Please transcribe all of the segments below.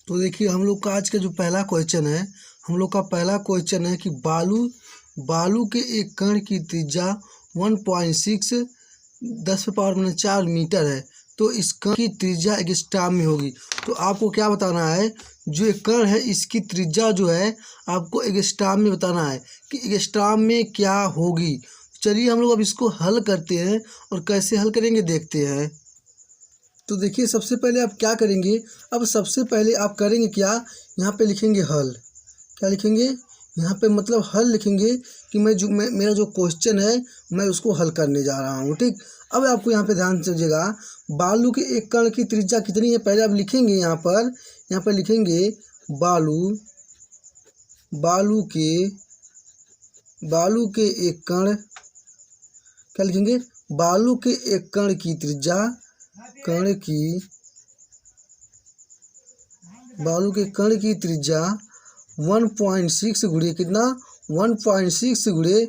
तो देखिए हम लोग का आज का जो पहला क्वेश्चन है, हम लोग का पहला क्वेश्चन है कि बालू के एक कण की त्रिज्या 1.6 10⁻⁴ मीटर है। तो इस कण की त्रिज्या एक स्टाम में होगी। तो आपको क्या बताना है, जो एक कण है इसकी त्रिज्या जो है आपको एक स्टाम में बताना है कि एक स्टाम में क्या होगी। चलिए हम लोग अब इसको हल करते हैं और कैसे हल करेंगे देखते हैं। तो देखिए सबसे पहले आप क्या करेंगे, अब सबसे पहले आप करेंगे क्या, यहाँ पे लिखेंगे हल। क्या लिखेंगे यहाँ पे, मतलब हल लिखेंगे कि मेरा जो क्वेश्चन है मैं उसको हल करने जा रहा हूँ। ठीक, अब आपको यहाँ पे ध्यान दीजिएगा, बालू के एक कण की त्रिज्या कितनी है पहले आप लिखेंगे। यहाँ पर लिखेंगे बालू के एक कण, क्या लिखेंगे, बालू के एक कण की त्रिज्या, बालू के कण की त्रिज्या 1.6 गुणे कितना, 1.6 गुणे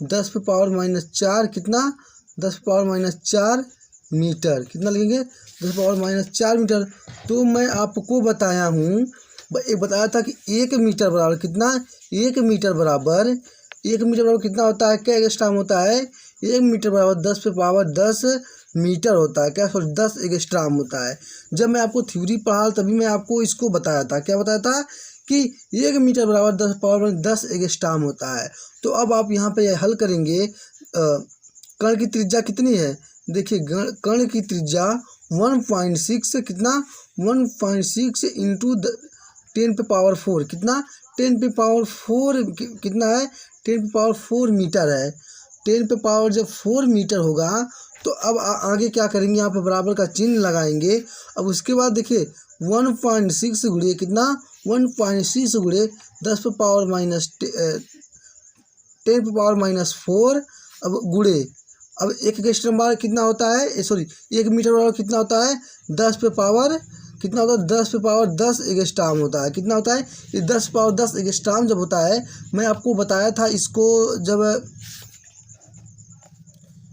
10⁻⁴ कितना, 10⁻⁴ मीटर। कितना लिखेंगे, 10⁻⁴ मीटर। तो मैं आपको बताया हूँ, एक बताया था कि 1 मीटर बराबर कितना, 1 मीटर बराबर कितना होता है, क्या एंगस्ट्रॉम होता है, 1 मीटर बराबर 10⁻10 मीटर होता है। क्या, सॉरी 10 एंगस्ट्रॉम होता है। जब मैं आपको थ्योरी पढ़ा तभी मैं आपको इसको बताया था, क्या बताया था कि 1 मीटर बराबर 10⁻10 एंगस्ट्रॉम होता है। तो अब आप यहाँ पे हल करेंगे, कण की त्रिज्या कितनी है, देखिए कण की त्रिज्या 1.6 कितना, 1.6 इंटू 10⁻⁴ कितना, 10⁻⁴ कितना है, 10⁻⁴ मीटर है। 10 जब 4 मीटर होगा तो अब आगे क्या करेंगे, यहाँ पर बराबर का चिन्ह लगाएंगे। अब उसके बाद देखिए 1.6 गुणे कितना, 1.6 गुणे 10⁻⁴ अब गुणे, अब एक एंगस्ट्रॉम बार कितना होता है, सॉरी 1 मीटर बराबर कितना होता है, 10 पे पावर कितना होता है, 10 एंगस्ट्रॉम होता है। कितना होता है, ये 10 एंगस्ट्रॉम जब होता है, मैं आपको बताया था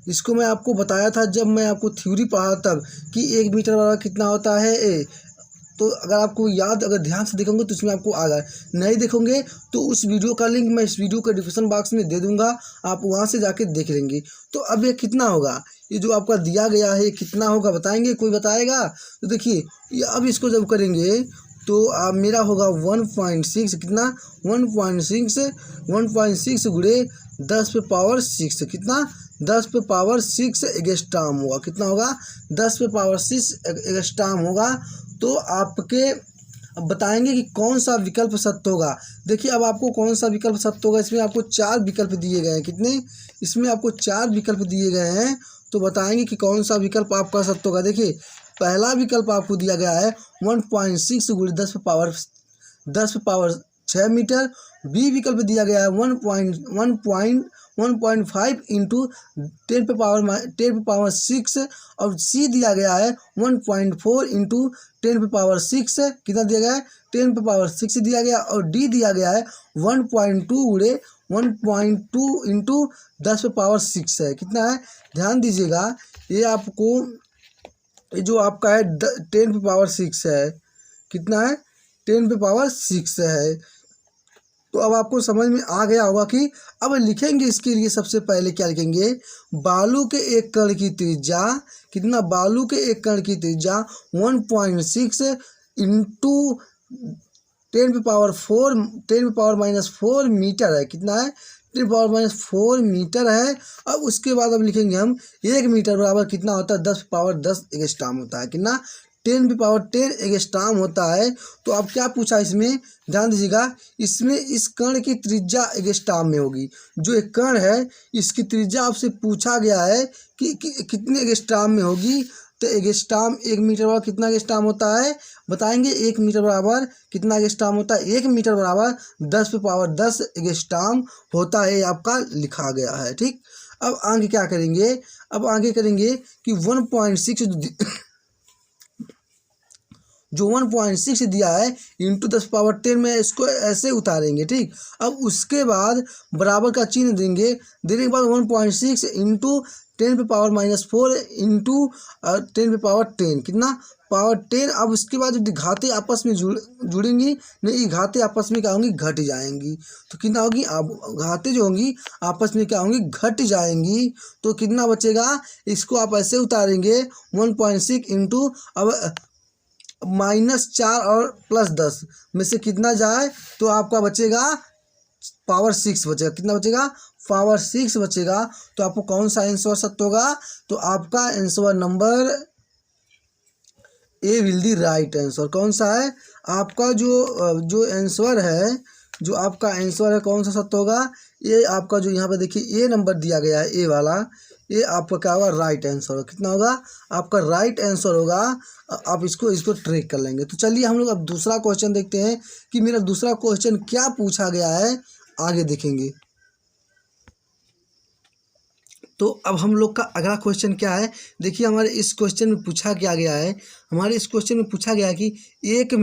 इसको मैं आपको बताया था जब मैं आपको थ्योरी पढ़ा तब, कि 1 मीटर बराबर कितना होता है ए। तो अगर आपको याद, अगर ध्यान से देखोगे तो इसमें आपको आ गया, नहीं देखोगे तो उस वीडियो का लिंक मैं इस वीडियो के डिस्क्रिप्शन बॉक्स में दे दूंगा, आप वहां से जाके देख लेंगे। तो अब ये कितना होगा, ये जो आपका दिया गया है कितना होगा बताएंगे, कोई बताएगा। तो देखिए अब इसको जब करेंगे तो मेरा होगा 1.6 कितना, 1.6 गुणे 10⁻⁶ कितना, 10⁻⁶ एंगस्ट्रॉम होगा। कितना होगा, 10⁻⁶ एंगस्ट्रॉम होगा। तो आपके अब बताएंगे कि कौन सा विकल्प सत्य होगा। देखिए अब आपको कौन सा विकल्प सत्य होगा, इसमें आपको 4 विकल्प दिए गए हैं। कितने, इसमें आपको 4 विकल्प दिए गए हैं। तो बताएंगे कि कौन सा विकल्प आपका सत्य होगा। देखिए पहला विकल्प आपको दिया गया है 1.6 गुणे 10⁻6 मीटर। बी विकल्प दिया गया है 1.5 इंटू 10⁻⁶। और सी दिया गया है 1.4 इंटू 10⁻⁶। कितना दिया गया है, 10⁻⁶ दिया गया। और डी दिया गया है 1.2 गुणे 1.2 इंटू 10⁻⁶ है। कितना है, ध्यान दीजिएगा, ये आपको, ये जो आपका है 10⁻⁶ है। कितना है, 10⁻⁶ है। तो अब आपको समझ में आ गया होगा कि अब लिखेंगे इसके लिए सबसे पहले क्या लिखेंगे, बालू के एक कण की त्रिज्या कितना, बालू के एक कण की त्रिज्या 1.6 इंटू 10⁻⁴ मीटर है। कितना है, 10⁻⁴ मीटर है। अब उसके बाद अब लिखेंगे हम 1 मीटर बराबर कितना होता है, 10⁻10 एंगस्ट्रॉम होता है। कितना, 10⁻10 एंगस्ट्रॉम होता है। तो अब क्या पूछा इसमें, ध्यान दीजिएगा, इसमें इस कण की त्रिज्या एंगस्ट्रॉम में होगी। जो एक कण है इसकी त्रिज्या आपसे पूछा गया है कि कितने एंगस्ट्रॉम में होगी। तो एंगस्ट्रॉम 1 मीटर बराबर कितना एंगस्ट्रॉम होता है, बताएंगे। 1 मीटर बराबर कितना एंगस्ट्रॉम होता है, 1 मीटर बराबर 10⁻10 एंगस्ट्रॉम होता है, आपका लिखा गया है। ठीक, अब आगे क्या करेंगे, अब आगे करेंगे कि 1.6 जो 1.6 दिया है इंटू 10 पावर 10 में इसको ऐसे उतारेंगे। ठीक, अब उसके बाद बराबर का चिन्ह देंगे, देने के बाद 1.6 इंटू 10 पे पावर -4 इंटू 10 पे पावर 10 कितना पावर 10। अब उसके बाद जो घाते आपस में जुड़ेंगी नहीं, घाते आपस में क्या होंगी घट जाएंगी। तो कितना होगी, अब घाते जो होंगी आपस में क्या होंगी घट जाएंगी। तो कितना बचेगा, इसको आप ऐसे उतारेंगे 1.6 इंटू अब -4 और +10 में से कितना जाए तो आपका बचेगा पावर 6 बचेगा। कितना बचेगा, पावर 6 बचेगा। तो आपको कौन सा आंसर सत्य होगा, तो आपका answer number A will the right answer. कौन सा है आपका जो आंसर है, जो आपका आंसर है कौन सा सत्य होगा, ये आपका जो यहाँ पे देखिए ए नंबर दिया गया है, ए वाला, ये आपका क्या होगा राइट आंसर होगा। कितना होगा आपका राइट आंसर होगा। आप इसको ट्रैक कर लेंगे। तो चलिए हम लोग अब दूसरा क्वेश्चन देखते हैं कि मेरा दूसरा क्वेश्चन क्या पूछा गया है, आगे देखेंगे। तो अब हम लोग का अगला क्वेश्चन क्या है, देखिए हमारे इस क्वेश्चन में पूछा क्या गया है, हमारे इस क्वेश्चन में पूछा गया है कि 1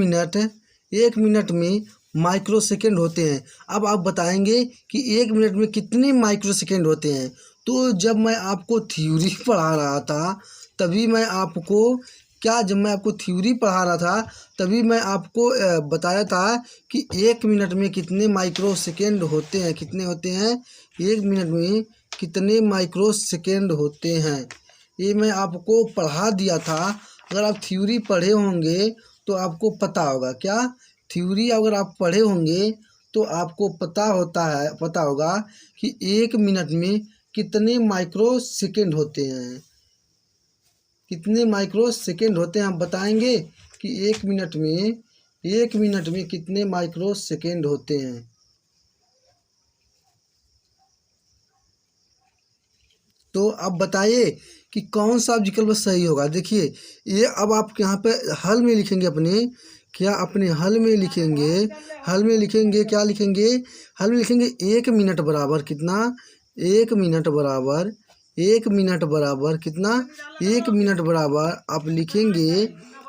मिनट में माइक्रो सेकेंड होते हैं। अब आप बताएंगे कि 1 मिनट में कितने माइक्रो सेकेंड होते हैं। तो जब मैं आपको थ्योरी पढ़ा रहा था तभी मैं आपको जब मैं आपको थ्योरी पढ़ा रहा था तभी मैं आपको बताया था कि 1 मिनट में कितने माइक्रो सेकेंड होते हैं, कितने होते हैं 1 मिनट में कितने माइक्रो सेकेंड होते हैं, ये मैं आपको पढ़ा दिया था। अगर आप थ्योरी पढ़े होंगे तो आपको पता होगा, क्या थ्योरी अगर आप पढ़े होंगे तो आपको पता होगा कि 1 मिनट में कितने माइक्रो सेकेंड होते हैं, कितने माइक्रो सेकेंड होते हैं। आप बताएंगे कि 1 मिनट में कितने माइक्रो सेकेंड होते हैं। तो आप बताइए कि कौन सा विकल्प सही होगा। देखिए ये अब आप यहाँ पे हल में लिखेंगे, अपने हल में लिखेंगे, क्या लिखेंगे, हल में लिखेंगे 1 मिनट बराबर कितना, 1 मिनट बराबर कितना, 1 मिनट बराबर आप लिखेंगे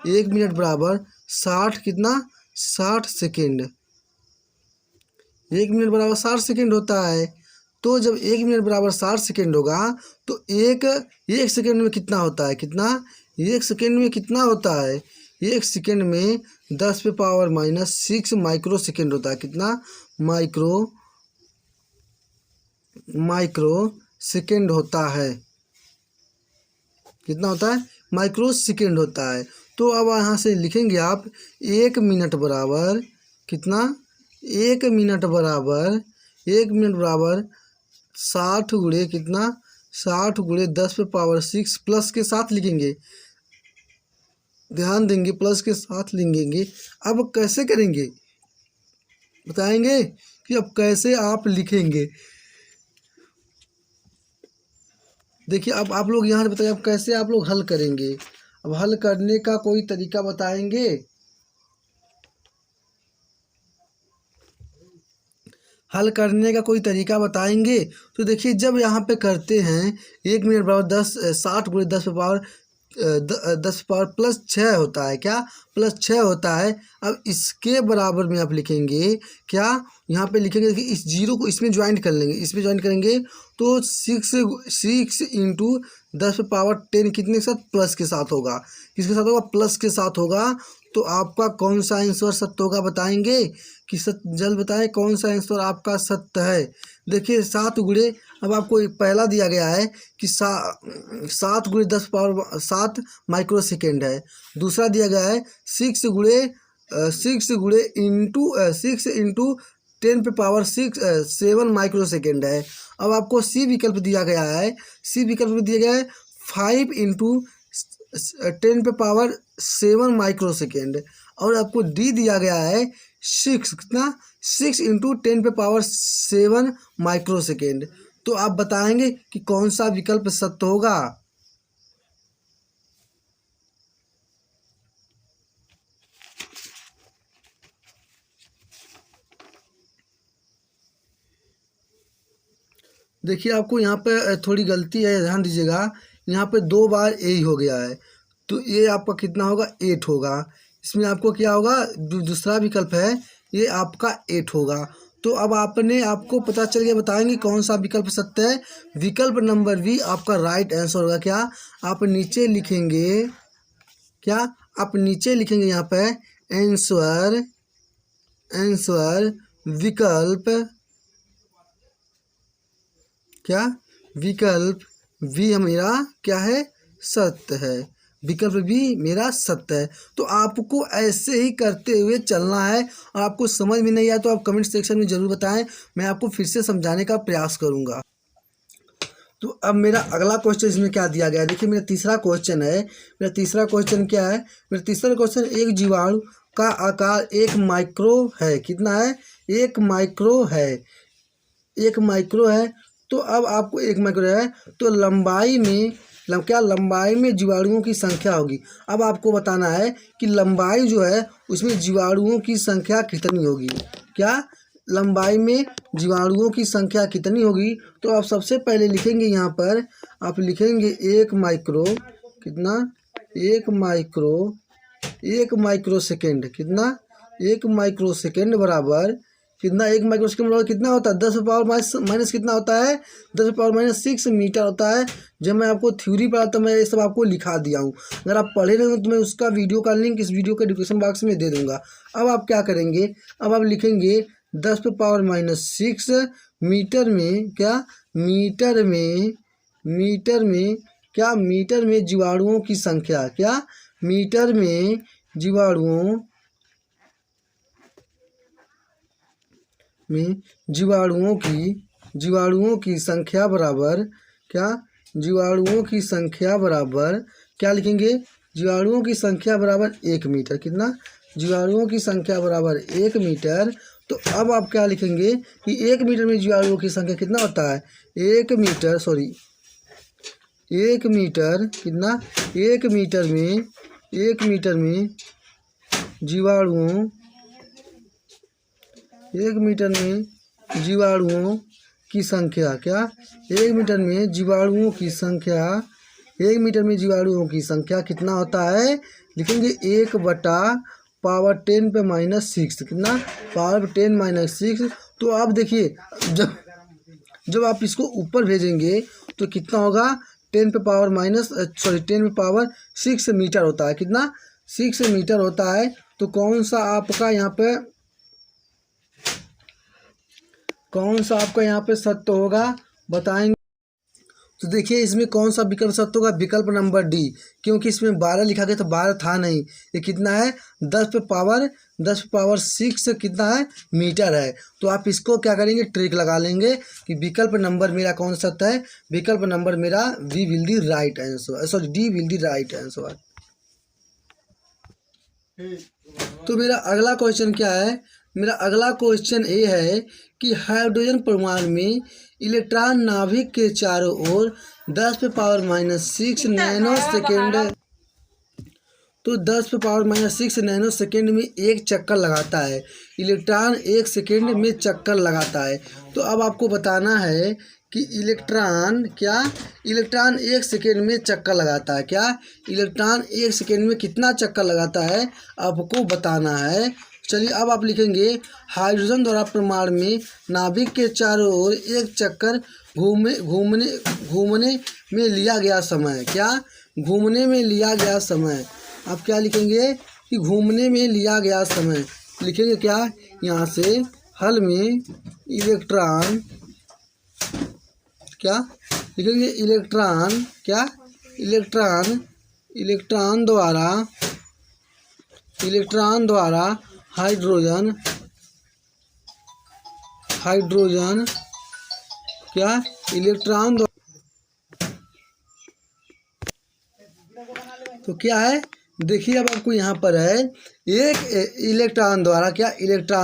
1 मिनट बराबर 60 कितना 60 सेकेंड। 1 मिनट बराबर 60 सेकेंड होता है। तो जब 1 मिनट बराबर 60 सेकेंड होगा तो एक सेकेंड में कितना होता है, कितना 1 सेकेंड में कितना होता है, 1 सेकेंड में 10 पे पावर-6 माइक्रो सेकेंड होता है। कितना माइक्रो सेकेंड होता है, कितना होता है माइक्रो सेकेंड होता है। तो अब यहाँ से लिखेंगे आप 1 मिनट बराबर कितना, 1 मिनट बराबर 60 गुणे कितना 60 गुणे 10 पे पावर 6 प्लस के साथ लिखेंगे, ध्यान देंगे प्लस के साथ लिखेंगे। अब कैसे करेंगे बताएंगे कि अब कैसे आप लिखेंगे। देखिए अब आप लोग यहाँ से बताइए अब कैसे आप लोग हल करेंगे। अब हल करने का कोई तरीका बताएंगे। हल करने का कोई तरीका बताएंगे। तो देखिए जब यहाँ पे करते हैं 1 मिनट बराबर 60 गुणे 10 पे पावर +6 होता है, क्या +6 होता है। अब इसके बराबर में आप लिखेंगे क्या, यहाँ पे लिखेंगे कि इस जीरो को इसमें ज्वाइन कर लेंगे, इसमें ज्वाइन करेंगे तो 6 इंटू 10 पे पावर 10 कितने के साथ प्लस के साथ होगा, किसके साथ होगा प्लस के साथ होगा। तो आपका कौन सा आंसर सत्य होगा बताएंगे कि जल्द बताएं कौन सा आंसर आपका सत्य है। देखिए 7 गुणे, अब आपको पहला दिया गया है कि 7 गुणे 10 पावर 7 माइक्रो सेकेंड है। दूसरा दिया गया है 6 गुणे इंटू 10 पे पावर 7 माइक्रो सेकेंड है। अब आपको सी विकल्प दिया गया है, 5 इंटू 10 पे पावर 7 माइक्रो सेकेंड। और आपको डी दिया गया है 6 कितना 6 इंटू 10 पे पावर 7 माइक्रो सेकेंड। तो आप बताएंगे कि कौन सा विकल्प सत्य होगा। देखिए आपको यहाँ पे थोड़ी गलती है, ध्यान दीजिएगा, यहाँ पे 2 बार ए ही हो गया है। तो ये आपका कितना होगा 8 होगा, इसमें आपको क्या होगा, दूसरा विकल्प है ये आपका 8 होगा। तो अब आपको पता चल गया, बताएंगे कौन सा विकल्प सत्य है। विकल्प नंबर बी आपका राइट आंसर होगा। क्या आप नीचे लिखेंगे, क्या आप नीचे लिखेंगे यहाँ पे आंसर विकल्प, क्या विकल्प बी मेरा क्या है, सत्य है। विकल्प बी मेरा सत्य है। तो आपको ऐसे ही करते हुए चलना है। और आपको समझ में नहीं आया तो आप कमेंट सेक्शन में ज़रूर बताएं, मैं आपको फिर से समझाने का प्रयास करूंगा। तो अब मेरा अगला क्वेश्चन इसमें क्या दिया गया है, देखिए मेरा तीसरा क्वेश्चन है। मेरा तीसरा क्वेश्चन क्या है, मेरा तीसरा क्वेश्चन, एक जीवाणु का आकार 1 माइक्रो है। कितना है, 1 माइक्रो है, 1 माइक्रो है। तो अब आपको 1 माइक्रो है तो लंबाई में लंबाई में जीवाणुओं की संख्या होगी। अब आपको बताना है कि लंबाई जो है उसमें जीवाणुओं की संख्या कितनी होगी। क्या लंबाई में जीवाणुओं की संख्या कितनी होगी। तो आप सबसे पहले लिखेंगे, यहाँ पर आप लिखेंगे 1 माइक्रो, कितना, 1 माइक्रो सेकेंड, कितना, 1 माइक्रो सेकेंड बराबर कितना, 1 माइक्रो सेकेंड बराबर कितना होता है, 10 पावर माइनस कितना होता है, 10 पावर माइनस 6 मीटर होता है। जब मैं आपको थ्योरी पढ़ा तो मैं ये सब आपको लिखा दिया हूँ। अगर आप पढ़े नहीं हो तो मैं उसका वीडियो का लिंक इस वीडियो के डिस्क्रिप्शन बॉक्स में दे दूँगा। अब आप क्या करेंगे, अब आप लिखेंगे 10 पे पावर माइनस 6 मीटर में, क्या मीटर में क्या मीटर में जीवाणुओं की संख्या, क्या मीटर में जीवाणुओं की संख्या बराबर, क्या जीवाणुओं की संख्या बराबर क्या लिखेंगे, जीवाणुओं की संख्या बराबर 1 मीटर। कितना, जीवाणुओं की संख्या बराबर 1 मीटर। तो अब आप क्या लिखेंगे कि 1 मीटर में जीवाणुओं की संख्या कितना होता है, 1 मीटर कितना, 1 मीटर में जीवाणुओं, 1 मीटर में जीवाणुओं की संख्या, क्या 1 मीटर में जीवाणुओं की संख्या, 1 मीटर में जीवाणुओं की संख्या कितना होता है, लिखेंगे 1 बटा पावर 10 पे माइनस 6, कितना, पावर 10 माइनस 6। तो आप देखिए जब आप इसको ऊपर भेजेंगे तो कितना होगा, 10 पे पावर 6 मीटर होता है। कितना, 6 मीटर होता है। तो कौन सा आपका यहाँ पे सत्य होगा, बताएंगे। तो देखिए इसमें कौन सा विकल्प सत्य होगा, विकल्प नंबर डी, क्योंकि इसमें 12 लिखा गया तो 12 था नहीं। ये कितना है, 10 पे पावर 6 कितना है, मीटर है। तो आप इसको क्या करेंगे, ट्रिक लगा लेंगे कि विकल्प नंबर मेरा कौन सा सत्य है। विकल्प नंबर मेरा D will the right answer. तो मेरा अगला क्वेश्चन क्या है, मेरा अगला क्वेश्चन ये है कि हाइड्रोजन परमाणु में इलेक्ट्रॉन नाभिक के चारों ओर 10 पे पावर माइनस 6 नैनो सेकेंड, तो 10 पे पावर माइनस 6 नैनो सेकेंड में एक चक्कर लगाता है। इलेक्ट्रॉन 1 सेकेंड में चक्कर लगाता है। तो अब आपको बताना है कि इलेक्ट्रॉन 1 सेकेंड में चक्कर लगाता है। क्या इलेक्ट्रॉन 1 सेकेंड में कितना चक्कर लगाता है, आपको बताना है। चलिए अब आप लिखेंगे हाइड्रोजन द्वारा परमाणु में नाभिक के चारों ओर एक चक्कर घूमने में लिया गया समय, क्या घूमने में लिया गया समय। आप क्या लिखेंगे कि घूमने में लिया गया समय लिखेंगे। क्या यहाँ से हल में इलेक्ट्रॉन, क्या लिखेंगे, इलेक्ट्रॉन द्वारा हाइड्रोजन क्या इलेक्ट्रॉन तो क्या है, देखिए अब आपको यहाँ पर है एक इलेक्ट्रॉन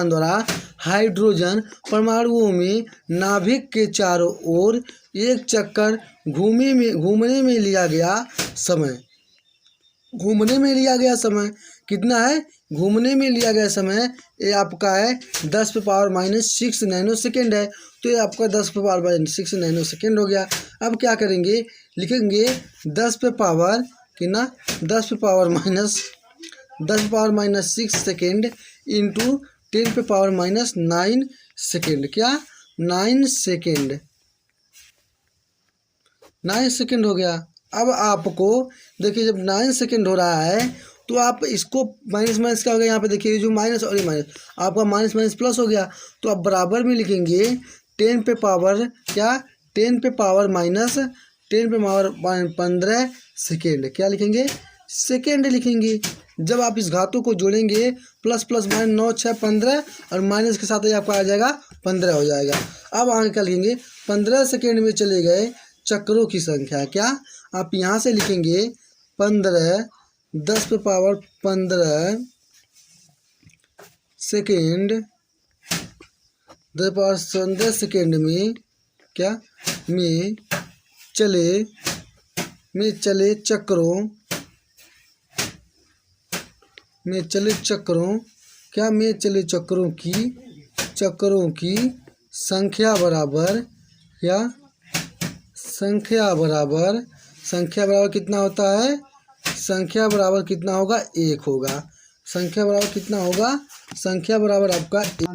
द्वारा हाइड्रोजन परमाणुओं में नाभिक के चारों ओर एक चक्कर घूमने में लिया गया समय, कितना है, घूमने में लिया गया समय ये आपका है 10 पे पावर माइनस 6 नैनो सेकेंड है। तो ये आपका 10 पे पावर माइनस 6 नैनो सेकेंड हो गया। अब क्या करेंगे, लिखेंगे 10 पे पावर कितना, 10 पे power minus 10⁻6 second into 10⁻9 second. क्या 9 सेकेंड, 9 सेकेंड हो गया। अब आपको देखिए जब 9 सेकेंड हो रहा है तो आप इसको माइनस माइनस क्या हो गया, यहाँ पे देखिए जो माइनस और ये माइनस, आपका माइनस माइनस प्लस हो गया। तो आप बराबर में लिखेंगे 10 पे पावर क्या 10 पे पावर माइनस 10 पे पावर 15 सेकेंड। क्या लिखेंगे, सेकेंड लिखेंगे। जब आप इस घातों को जोड़ेंगे प्लस प्लस माइनस 9 6 15 और माइनस के साथ ही आपका आ जाएगा 15 हो जाएगा। अब आगे क्या लिखेंगे, 15 सेकेंड में चले गए चक्रों की संख्या। क्या आप यहाँ से लिखेंगे 15 10 पे पावर 15 सेकेंड 10 पावर 15 सेकेंड में क्या में चले चक्रों क्या में चले चक्रों की संख्या बराबर या संख्या बराबर कितना होता है, संख्या बराबर कितना होगा 1 होगा। संख्या बराबर कितना होगा, संख्या बराबर आपका 1।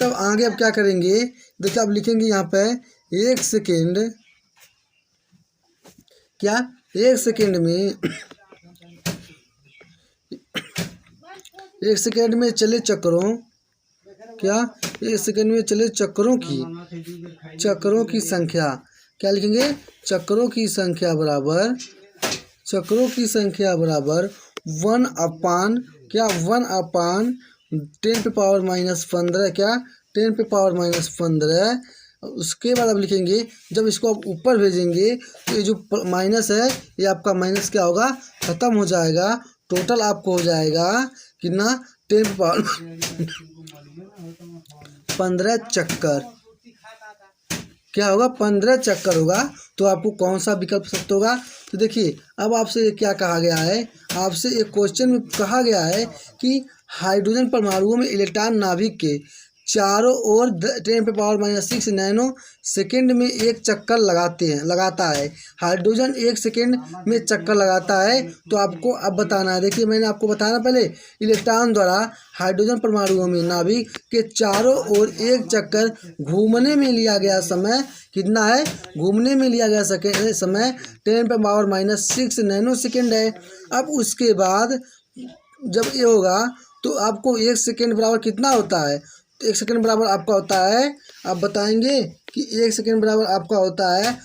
तब आगे अब क्या करेंगे, देखिए आप लिखेंगे यहाँ पे 1 सेकेंड क्या 1 सेकेंड में 1 सेकेंड में चले चक्रों क्या 1 सेकेंड में चले चक्रों की संख्या। क्या लिखेंगे, चक्रों की संख्या बराबर 1 अपान क्या 1/10 पे पावर माइनस 15 क्या 10 पे पावर माइनस 15। उसके बाद आप लिखेंगे जब इसको आप ऊपर भेजेंगे तो ये जो माइनस है ये आपका माइनस क्या होगा, ख़त्म हो जाएगा। टोटल आपको हो जाएगा कितना 10 पे पावर 15 चक्कर। क्या होगा, 15 चक्कर होगा। तो आपको कौन सा विकल्प सत्य होगा। तो देखिए अब आपसे क्या कहा गया है, आपसे एक क्वेश्चन में कहा गया है कि हाइड्रोजन परमाणुओं में इलेक्ट्रॉन नाभिक के चारों ओर 10 पे पावर माइनस 6 नैनो सेकेंड में एक चक्कर लगाता है। हाइड्रोजन 1 सेकेंड में चक्कर लगाता है। तो आपको अब बताना है, देखिए मैंने आपको बताना पहले इलेक्ट्रॉन द्वारा हाइड्रोजन परमाणुओं में नाभिक के चारों ओर एक चक्कर घूमने में लिया गया समय कितना है, घूमने में लिया गया समय 10 पे पावर माइनस 6 नैनो सेकेंड है। अब उसके बाद जब ये होगा तो आपको 1 सेकेंड बराबर कितना होता है, तो 1 सेकेंड बराबर आपका होता है, आप बताएंगे कि 1 सेकेंड बराबर आपका होता है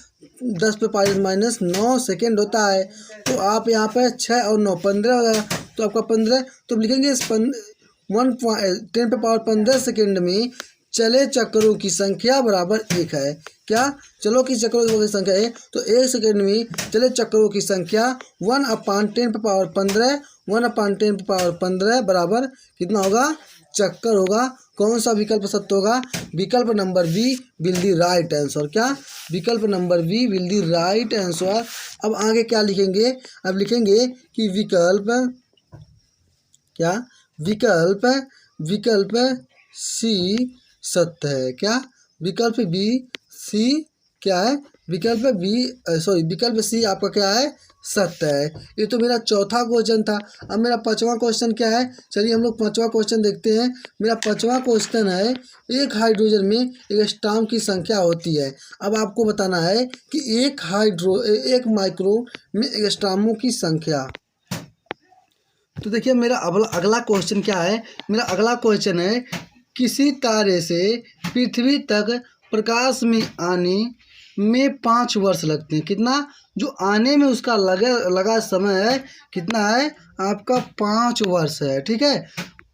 10 पे पावर माइनस 9 सेकेंड होता है। तो आप यहाँ पे 6 और 9 15 हो जाएगा। तो आपका 15 तो लिखेंगे 10 पे पावर 15 सेकेंड में चले चक्रों की संख्या बराबर 1 है। क्या चलो की चक्रों की संख्या है। तो 1 सेकेंड में चले चक्रों की संख्या 1/10 पे पावर 15 1/10 पे पावर 15 बराबर कितना होगा, चक्कर होगा। कौन सा विकल्प सत्य होगा, विकल्प number B will the right answer. क्या विकल्प number B will the right answer. अब आगे क्या लिखेंगे, अब लिखेंगे कि विकल्प सी सत्य है। क्या विकल्प बी सी क्या है, विकल्प सी आपका क्या है, सत्य है। ये तो मेरा चौथा क्वेश्चन था। अब मेरा पांचवा क्वेश्चन क्या है, चलिए हम लोग पांचवा क्वेश्चन देखते हैं। मेरा पांचवा क्वेश्चन है, एक हाइड्रोजन में एंगस्ट्रॉम की संख्या होती है। अब आपको बताना है कि एक माइक्रो में एंगस्ट्रॉमों की संख्या। तो देखिए मेरा अगला क्वेश्चन क्या है, मेरा अगला क्वेश्चन है किसी तारे से पृथ्वी तक प्रकाश में आने में 5 वर्ष लगते हैं। कितना, जो आने में उसका लगा समय है कितना है, आपका 5 वर्ष है। ठीक है,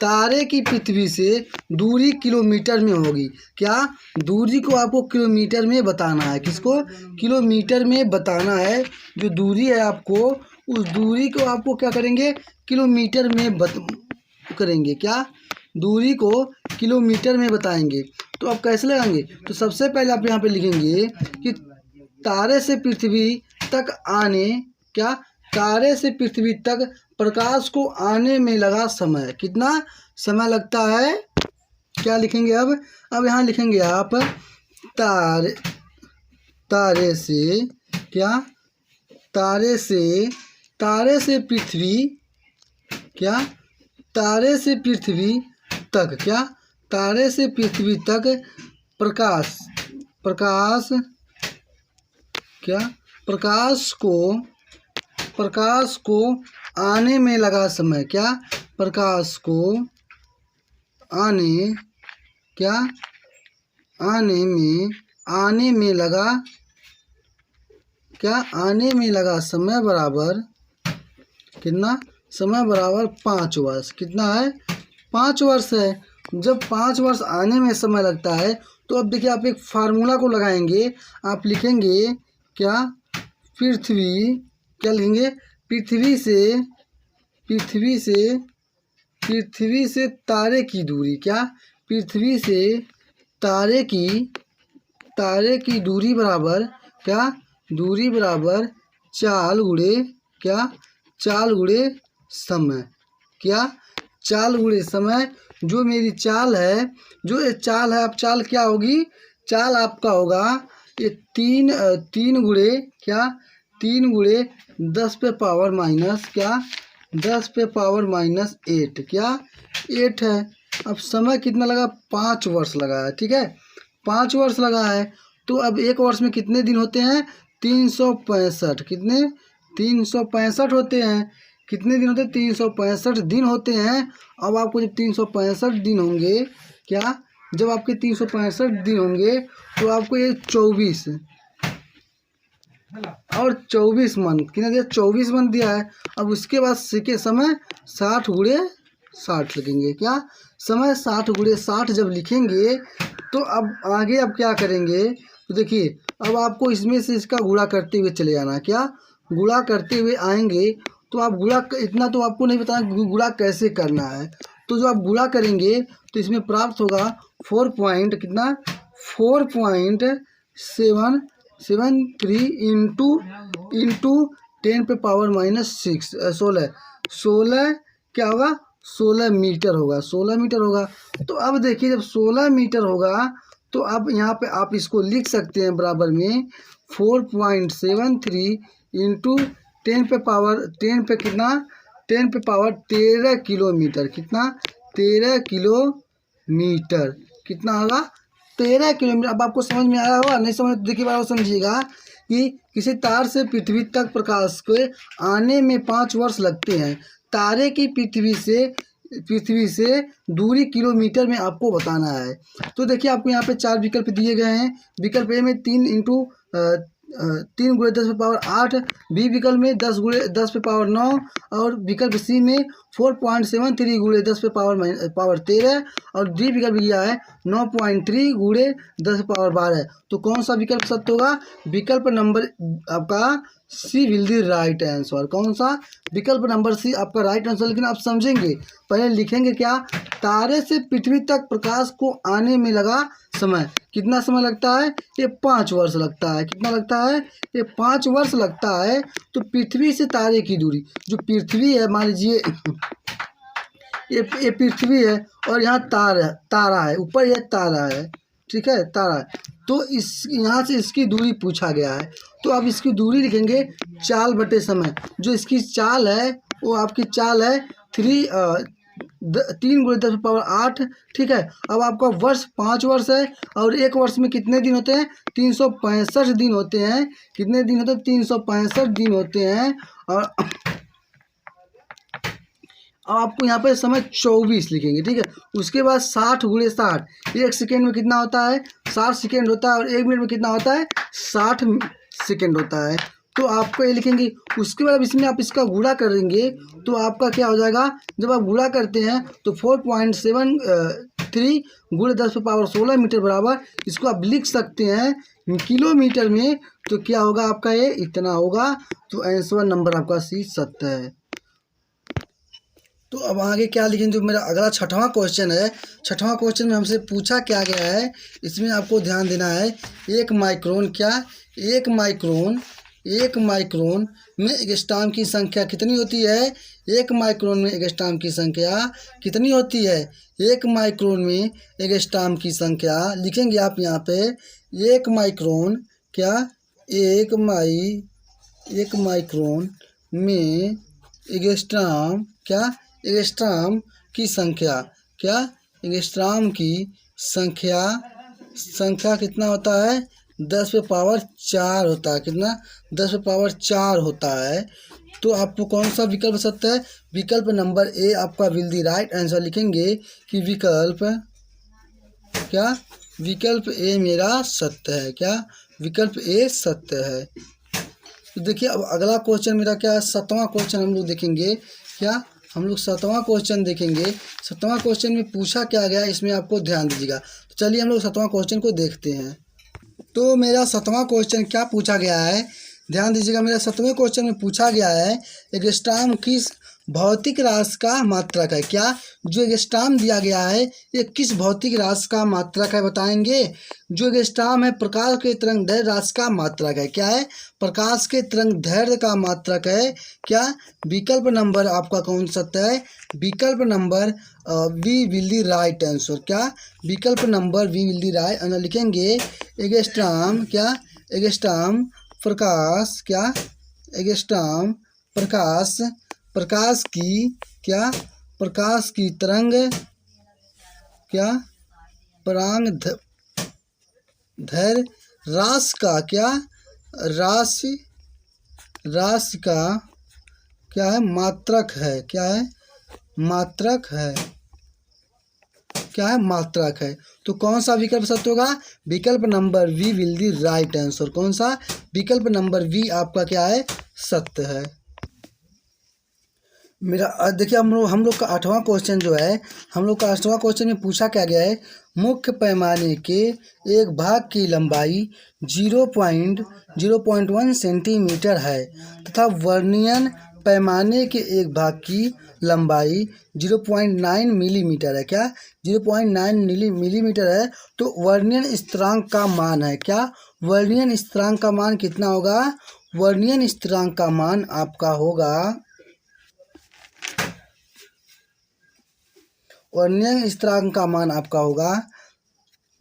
तारे की पृथ्वी से दूरी किलोमीटर में होगी। क्या दूरी को आपको किलोमीटर में बताना है, किसको किलोमीटर में बताना है। जो दूरी है आपको उस दूरी को आपको क्या करेंगे, किलोमीटर में करेंगे। क्या दूरी को किलोमीटर में बताएंगे। तो आप कैसे लगाएंगे, तो सबसे पहले आप यहाँ पे लिखेंगे कि तारे से पृथ्वी तक प्रकाश को आने में लगा समय, कितना समय लगता है। क्या लिखेंगे, अब यहाँ लिखेंगे आप तारे से पृथ्वी तारे से पृथ्वी तक क्या, तारे से पृथ्वी तक प्रकाश प्रकाश क्या, प्रकाश को आने में लगा समय क्या, प्रकाश को आने क्या, आने में लगा क्या, आने में लगा समय बराबर कितना, समय बराबर 5 वर्ष। कितना है, 5 वर्ष है। जब 5 वर्ष आने में समय लगता है तो अब देखिए आप एक फार्मूला को लगाएंगे। आप लिखेंगे क्या, पृथ्वी क्या लिखेंगे, पृथ्वी से तारे की दूरी क्या, पृथ्वी से तारे की दूरी बराबर क्या, दूरी बराबर चाल गुणे क्या, चाल गुणे समय क्या, चाल गुणे समय। जो मेरी चाल है, जो ये चाल है, अब चाल क्या होगी, चाल आपका होगा ये 3 गुणे क्या, 3 गुणे 10 पे पावर माइनस क्या, 10 पे पावर माइनस 8 क्या, 8 है। अब समय कितना लगा, 5 वर्ष लगा है। ठीक है, 5 वर्ष लगा है। तो अब एक वर्ष में कितने दिन होते हैं, 365। कितने, 365 होते हैं। कितने दिन होते हैं, 365 दिन होते हैं। अब आपको जब 365 दिन होंगे क्या, जब आपके 365 दिन होंगे तो आपको ये 24 और 24 मंथ कितना दिया, 24 मंथ दिया है। अब उसके बाद सीखे समय 60 गुणे 60 लिखेंगे क्या, समय 60 गुणे 60 जब लिखेंगे तो अब आगे अब क्या करेंगे, तो देखिए अब आपको इसमें से इसका गुणा करते हुए चले जाना क्या, गुणा करते हुए आएंगे तो आप गुणा, इतना तो आपको नहीं बताना गुणा कैसे करना है। तो जो आप गुणा करेंगे तो इसमें प्राप्त होगा 4 पॉइंट कितना, 4.773 इंटू 10 पे पावर माइनस 6 16 क्या होगा, 16 मीटर होगा, 16 मीटर होगा। तो अब देखिए जब 16 मीटर होगा तो अब यहाँ पे आप इसको लिख सकते हैं बराबर में 4.73 इंटू 10 पे पावर 10 पे कितना, 10 पे पावर 13 किलोमीटर। कितना, 13 किलोमीटर। कितना होगा, 13 किलोमीटर। अब आपको समझ में आया होगा, नहीं समझ तो देखिए बार समझिएगा कि किसी तार से पृथ्वी तक प्रकाश के आने में 5 वर्ष लगते हैं। तारे की पृथ्वी से दूरी किलोमीटर में आपको बताना है। तो देखिए आपको यहाँ पे 4 विकल्प दिए गए हैं। विकल्प ए में 3 गुणे 10 पे पावर 8, बी विकल्प में 10 गुणे 10 पे पावर 9 और विकल्प सी में 4.73 गुणे 10 पे पावर 13 और डी विकल्प दिया है 9.3 गुणे 10 पे पावर 12। तो कौन सा विकल्प सत्य होगा, विकल्प नंबर आपका सी विल दी राइट आंसर। कौन सा, विकल्प नंबर सी आपका राइट आंसर। लेकिन आप समझेंगे, पहले लिखेंगे क्या, तारे से पृथ्वी तक प्रकाश को आने में लगा समय। कितना समय लगता है, ये 5 वर्ष लगता है। कितना लगता है, ये 5 वर्ष लगता है। तो पृथ्वी से तारे की दूरी, जो पृथ्वी है, मान लीजिए ये पृथ्वी है और यहाँ तारा है, ऊपर ये तारा है। ठीक है, तारा है। तो इस यहाँ से इसकी दूरी पूछा गया है। तो अब इसकी दूरी लिखेंगे चाल बटे समय। जो इसकी चाल है वो आपकी चाल है 3 गुणे 10 पावर 8। ठीक है, अब आपका वर्ष 5 वर्ष है और एक वर्ष में कितने दिन होते हैं, 365 दिन होते हैं। कितने दिन होते हैं, 365 दिन होते हैं। और अब आपको यहाँ पे समय 24 लिखेंगे। ठीक है, उसके बाद 60 गुणे 60, 1 सेकेंड में कितना होता है, 60 सेकेंड होता है। और 1 मिनट में कितना होता है, 60 सेकेंड होता है। तो आपको ये लिखेंगे। उसके बाद इसमें आप इसका गुणा करेंगे तो आपका क्या हो जाएगा, जब आप गुणा करते हैं तो 4.73 गुणे 10 पे पावर 16 मीटर बराबर, इसको आप लिख सकते हैं किलोमीटर में। तो क्या होगा आपका, ये इतना होगा। तो आंसर नंबर आपका सी सत्य है। तो अब आगे क्या लिखेंगे, जो मेरा अगला 6वां क्वेश्चन है। 6वां क्वेश्चन में हमसे पूछा क्या गया है, इसमें आपको ध्यान देना है। 1 माइक्रोन क्या, 1 माइक्रोन में एंगस्ट्रॉम की संख्या कितनी होती है, 1 माइक्रोन में एंगस्ट्रॉम की संख्या कितनी होती है। 1 माइक्रोन में एंगस्ट्रॉम की संख्या लिखेंगे आप यहाँ पे 1 माइक्रोन क्या, 1 माइक्रोन में एंगस्ट्रॉम क्या, एंगस्ट्रॉम की संख्या, क्या एंगस्ट्रॉम की संख्या कितना होता है, 10 पे पावर 4 होता है। कितना, 10 पे पावर 4 होता है। तो आपको कौन सा विकल्प सत्य है, विकल्प नंबर ए आपका विल दी राइट आंसर। लिखेंगे कि विकल्प क्या, विकल्प ए मेरा सत्य है। क्या, विकल्प ए सत्य है। तो देखिए अब अगला क्वेश्चन मेरा क्या है, 7वां क्वेश्चन हम लोग देखेंगे। क्या, हम लोग 7वां क्वेश्चन देखेंगे। 7वां क्वेश्चन में पूछा क्या गया, इसमें आपको ध्यान दीजिएगा। तो चलिए हम लोग 7वां क्वेश्चन को देखते हैं। तो मेरा 7वां क्वेश्चन क्या पूछा गया है, ध्यान दीजिएगा। मेरा 7वें क्वेश्चन में पूछा गया है एंगस्ट्रॉम किस भौतिक राशि का मात्रक है। क्या, जो एंगस्ट्रॉम दिया गया है ये किस भौतिक राशि का मात्रक है, बताएंगे। जो एंगस्ट्रॉम है प्रकाश के तरंगदैर्घ्य राशि का मात्रक है। क्या है, प्रकाश के तरंगदैर्घ्य का मात्रक है। क्या, विकल्प नंबर आपका कौन सत्य है, विकल्प number B will the right answer. क्या, विकल्प number B will the right answer. लिखेंगे एंगस्ट्रॉम, क्या एंगस्ट्रॉम प्रकाश, क्या एंगस्ट्रॉम प्रकाश की, क्या प्रकाश की तरंग, क्या दैर्घ्य राशि का, क्या राशि का क्या है, मात्रक है। क्या है, मात्रक है। क्या है, मात्रक है। तो कौन सा विकल्प सत्य होगा, विकल्प number B will the right answer. कौन सा, विकल्प नंबर वी आपका क्या है, सत्य है। मेरा देखिए हम लोग का 8वां क्वेश्चन जो है, हम लोग का 8वां क्वेश्चन में पूछा क्या गया है, मुख्य पैमाने के एक भाग की लंबाई 0.1 सेंटीमीटर है तथा वर्नियर पैमाने के एक भाग की लंबाई 0.9 मिलीमीटर है। क्या, 0.9 मिलीमीटर है। तो वर्नियर स्थिरांक का मान है। क्या, वर्नियर स्थिरांक का मान कितना होगा, वर्नियर स्थिरांक का मान आपका होगा, वर्नियर स्थिरांक का मान आपका होगा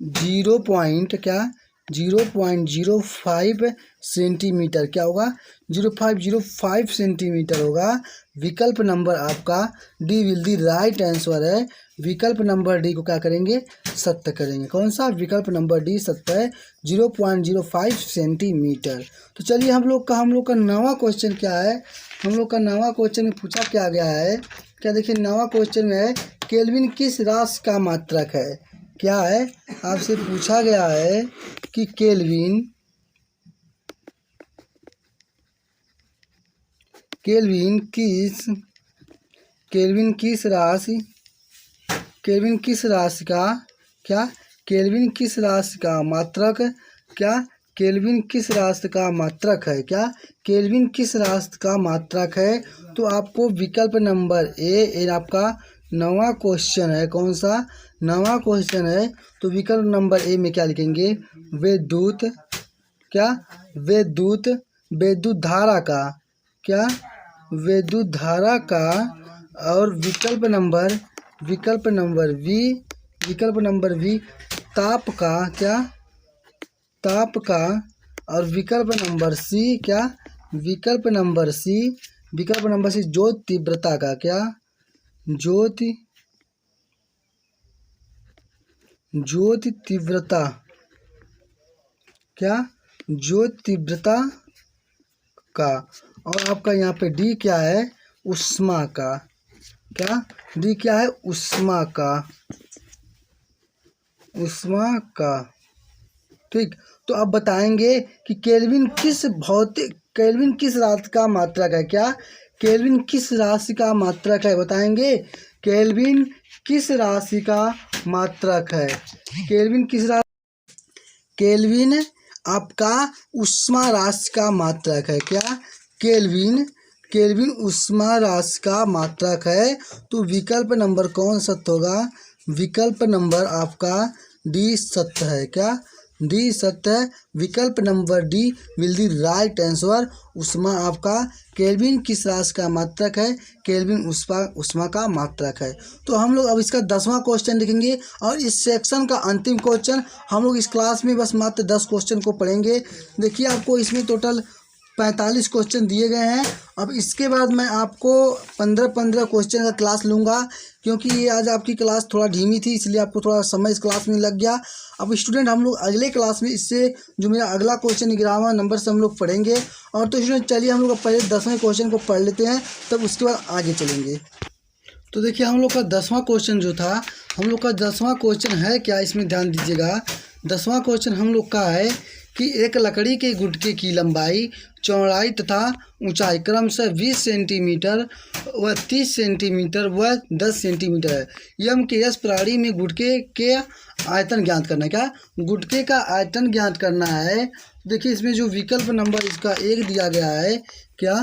0.05 सेंटीमीटर। क्या होगा, 0.05 सेंटीमीटर होगा। विकल्प नंबर आपका D will the right answer है। विकल्प नंबर डी को क्या करेंगे, सत्य करेंगे। कौन सा, विकल्प नंबर डी सत्य है, 0.05 सेंटीमीटर। तो चलिए हम लोग का 9वां क्वेश्चन क्या है, हम लोग का 9वां क्वेश्चन में पूछा क्या गया है। क्या, देखिए 9वां क्वेश्चन में है केल्विन किस राशि का मात्रक है। क्या है, आपसे पूछा गया है कि केल्विन किस राशि का, क्या केल्विन किस राशि का मात्रक, क्या केल्विन किस राशि का मात्रक है। क्या, केल्विन किस राशि का मात्रक है। तो आपको विकल्प नंबर ए आपका 9वां क्वेश्चन है। कौन सा, 9वां क्वेश्चन है। तो विकल्प नंबर ए में क्या लिखेंगे, विद्युत, क्या विद्युत धारा का, क्या विद्युत धारा का। और विकल्प नंबर वी ताप का, क्या ताप का। और विकल्प नंबर सी, क्या विकल्प नंबर सी ज्योति तीव्रता का। क्या, ज्योति तीव्रता, क्या ज्योति तीव्रता का। और आपका यहाँ पे डी क्या है, उष्मा का। क्या, डी क्या है, उष्मा का। ठीक, तो आप बताएंगे कि केल्विन किस राशि का मात्रक है। क्या, केल्विन किस राशि का मात्रक है, बताएंगे। केल्विन किस राशि का मात्रक है, केल्विन आपका उष्मा राशि का मात्रक है। क्या, केल्विन उष्मा राशि का मात्रक है। तो विकल्प नंबर कौन सत्य होगा, विकल्प नंबर आपका डी सत्य है। क्या, डी सत्य है। विकल्प number D will the right answer. उष्मा आपका केल्विन किस राशि का मात्रक है, केल्विन उष्मा का मात्रक है। तो हम लोग अब इसका 10वां क्वेश्चन देखेंगे और इस सेक्शन का अंतिम क्वेश्चन। हम लोग इस क्लास में बस मात्र 10 क्वेश्चन को पढ़ेंगे। देखिए आपको इसमें टोटल 45 क्वेश्चन दिए गए हैं। अब इसके बाद मैं आपको 15-15 क्वेश्चन का क्लास लूँगा, क्योंकि ये आज आपकी क्लास थोड़ा धीमी थी, इसलिए आपको थोड़ा समय इस क्लास में लग गया। अब स्टूडेंट हम लोग अगले क्लास में इससे जो मेरा अगला क्वेश्चन 11वां नंबर से हम लोग पढ़ेंगे। और तो स्टूडेंट चलिए हम लोग पहले 10वें क्वेश्चन को पढ़ लेते हैं, तब उसके बाद आगे चलेंगे। तो देखिए हम लोग का 10वां क्वेश्चन जो था, हम लोग का 10वां क्वेश्चन है क्या, इसमें ध्यान दीजिएगा। 10वां क्वेश्चन हम लोग का है कि एक लकड़ी के गुटके की लंबाई, चौड़ाई तथा ऊंचाई क्रमशः 20 सेंटीमीटर व 30 सेंटीमीटर व 10 सेंटीमीटर है। यम के एस प्रणाली में गुटके के आयतन ज्ञात करना है। क्या गुटके का आयतन ज्ञात करना है। देखिए इसमें जो विकल्प नंबर इसका 1 दिया गया है, क्या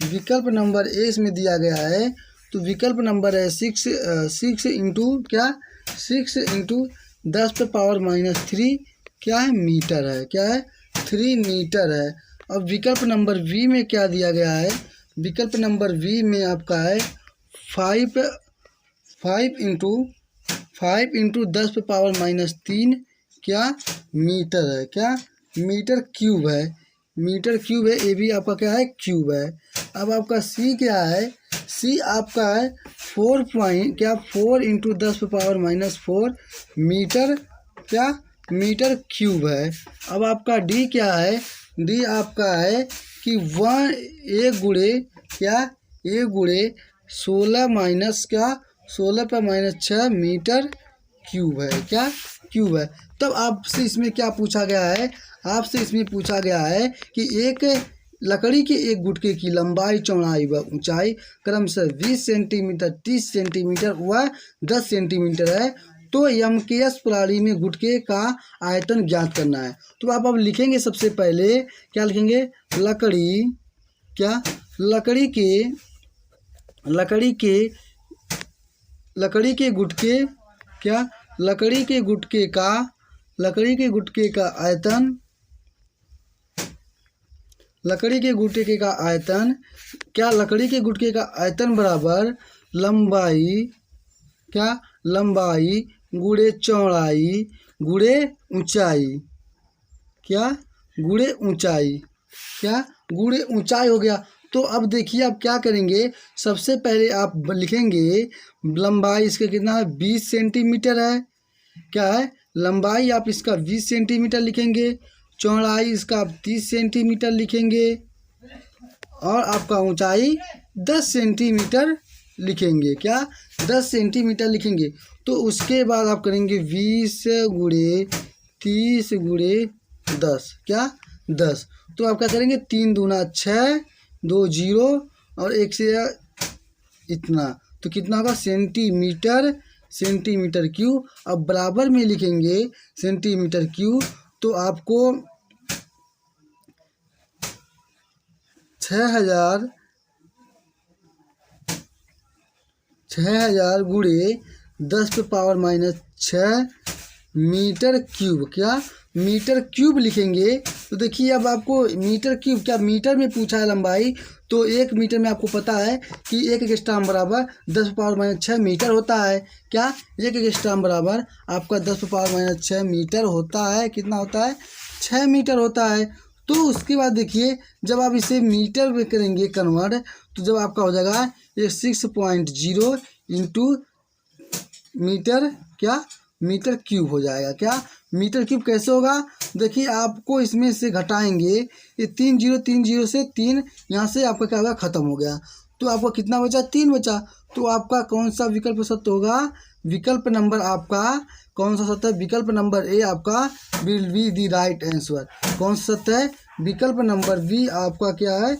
विकल्प नंबर ए इसमें दिया गया है, तो विकल्प नंबर है 6 इंटू क्या 6 इंटू 10⁻³ क्या है मीटर है, क्या है 3 मीटर है। अब विकल्प नंबर बी में क्या दिया गया है, विकल्प नंबर बी में आपका है 5 इंटू 10⁻³ क्या मीटर है, क्या मीटर क्यूब है, मीटर क्यूब है। ए भी आपका क्या है क्यूब है। अब आपका सी क्या है, सी आपका है 4 इंटू 10⁻⁴ मीटर क्या मीटर क्यूब है। अब आपका डी क्या है, डी आपका है कि 1 गुणे क्या 1 गुणे 16 माइनस क्या 16⁻⁶ मीटर क्यूब है, क्या क्यूब है। तब आपसे इसमें क्या पूछा गया है, आपसे इसमें पूछा गया है कि एक लकड़ी के एक गुटके की लंबाई, चौड़ाई व ऊंचाई क्रमशः 20 सेंटीमीटर, 30 सेंटीमीटर व 10 सेंटीमीटर है। तो यमकेएस प्रणाली में गुटके का आयतन ज्ञात करना है। तो आप अब लिखेंगे, सबसे पहले क्या लिखेंगे, लकड़ी क्या लकड़ी के गुटके क्या लकड़ी के गुटके का आयतन, लकड़ी के गुटके का आयतन क्या लकड़ी के गुटके का आयतन बराबर लंबाई क्या लंबाई गुणे चौड़ाई गुणे ऊंचाई, क्या गुणे ऊंचाई, क्या गुणे ऊंचाई हो गया। तो अब देखिए आप क्या करेंगे, सबसे पहले आप लिखेंगे लंबाई इसका कितना है 20 सेंटीमीटर है, क्या है लंबाई आप इसका 20 सेंटीमीटर लिखेंगे, चौड़ाई इसका आप 30 सेंटीमीटर लिखेंगे और आपका ऊंचाई 10 सेंटीमीटर लिखेंगे, क्या 10 सेंटीमीटर लिखेंगे। तो उसके बाद आप करेंगे 20 गुणे 30 गुणे 10 क्या 10। तो आप क्या करेंगे 3 दूना 6 2 0 और 1 से इतना, तो कितना होगा सेंटीमीटर, सेंटीमीटर क्यूब। अब बराबर में लिखेंगे सेंटीमीटर क्यूब, तो आपको 6000 गुणे 10⁻⁶ मीटर क्यूब, क्या मीटर क्यूब लिखेंगे। तो देखिए अब आपको मीटर क्यूब क्या मीटर में पूछा है लंबाई, तो 1 मीटर में आपको पता है कि 1 एंगस्ट्रॉम बराबर 10⁻⁶ मीटर होता है। क्या 1 एंगस्ट्रॉम बराबर आपका 10⁻⁶ मीटर होता है, कितना होता है 6 मीटर होता है। तो उसके बाद देखिए जब आप इसे मीटर में करेंगे कन्वर्ट, तो जब आपका हो जाएगा ये 6.0 इंटू मीटर क्या मीटर क्यूब हो जाएगा। क्या मीटर क्यूब कैसे होगा, देखिए आपको इसमें से घटाएंगे, ये 3 0 से 3 यहाँ से आपका क्या होगा ख़त्म हो गया, तो आपका कितना बचा 3 बचा। तो आपका कौन सा विकल्प सत्य होगा, विकल्प नंबर आपका कौन सा सत्य है, विकल्प नंबर ए आपका will be the right answer. कौन सा सत्य है, विकल्प नंबर बी आपका क्या है,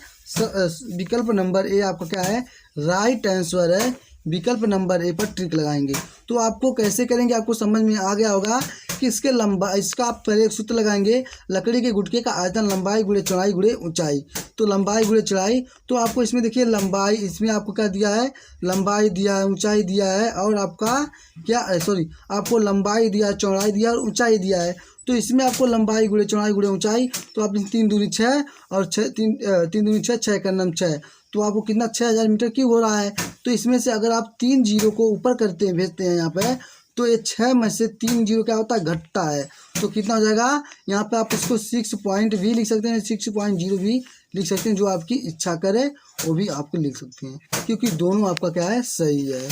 विकल्प नंबर ए आपका क्या है राइट आंसर है। विकल्प नंबर ए पर ट्रिक लगाएंगे। तो आपको कैसे करेंगे, आपको समझ में आ गया होगा कि इसके लंबा इसका आप पहले एक सूत्र लगाएंगे, लकड़ी के गुटके का आयतन लंबाई गुणे चौड़ाई गुणे ऊंचाई। तो लंबाई गुणे चौड़ाई, तो आपको इसमें देखिए लंबाई, इसमें आपको क्या दिया है, लंबाई दिया है, ऊंचाई दिया है, और आपका क्या सॉरी आपको लंबाई दिया है, चौड़ाई दिया है और ऊंचाई दिया है। तो इसमें आपको लंबाई गुणे चौड़ाई गुणे ऊंचाई, तो आप 3 दूनी 6 और 3 दूनी 6, 6 का नाम 6, तो आपको कितना 6000 मीटर क्यूब हो रहा है। तो इसमें से अगर आप 3 जीरो को ऊपर करते हैं भेजते हैं यहाँ पे, तो ये 6 में से 3 जीरो क्या होता है, घटता है। तो कितना हो जाएगा, यहाँ पे आप इसको 6 पॉइंट भी लिख सकते हैं, 6.0 भी लिख सकते हैं, जो आपकी इच्छा करे वो भी आपको लिख सकते हैं, क्योंकि दोनों आपका क्या है, सही है।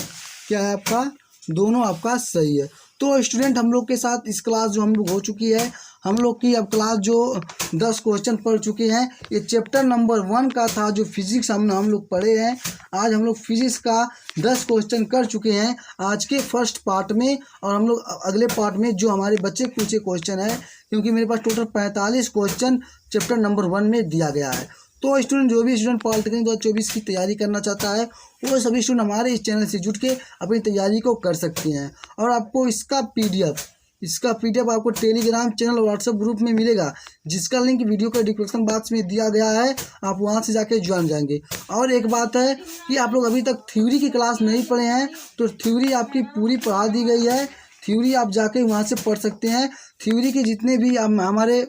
क्या है आपका, दोनों आपका सही है। तो स्टूडेंट हम लोग के साथ इस क्लास जो हम लोग हो चुकी है, हम लोग की अब क्लास जो 10 क्वेश्चन पढ़ चुके हैं। ये चैप्टर नंबर 1 का था जो फिजिक्स हम लोग पढ़े हैं। आज हम लोग फिजिक्स का 10 क्वेश्चन कर चुके हैं आज के फर्स्ट पार्ट में, और हम लोग अगले पार्ट में जो हमारे बच्चे पूछे क्वेश्चन है, क्योंकि मेरे पास टोटल 45 क्वेश्चन चैप्टर नंबर 1 में दिया गया है। तो स्टूडेंट जो भी स्टूडेंट पॉलिटेक्निक 2024 की तैयारी करना चाहता है, वो सभी स्टूडेंट हमारे इस चैनल से जुड़ के अपनी तैयारी को कर सकते हैं। और आपको इसका पीडीएफ आपको टेलीग्राम चैनल और व्हाट्सएप ग्रुप में मिलेगा, जिसका लिंक वीडियो के डिस्क्रिप्शन बॉक्स में दिया गया है। आप वहां से जाके ज्वाइन जाएंगे। और एक बात है कि आप लोग अभी तक थ्योरी की क्लास नहीं पढ़े हैं, तो थ्योरी आपकी पूरी पढ़ा दी गई है। थ्योरी आप जाके वहाँ से पढ़ सकते हैं। थ्योरी के जितने भी हमारे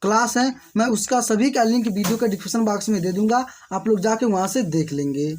क्लास हैं, मैं उसका सभी का लिंक वीडियो के डिस्क्रिप्शन बॉक्स में दे दूंगा, आप लोग जाके वहाँ से देख लेंगे।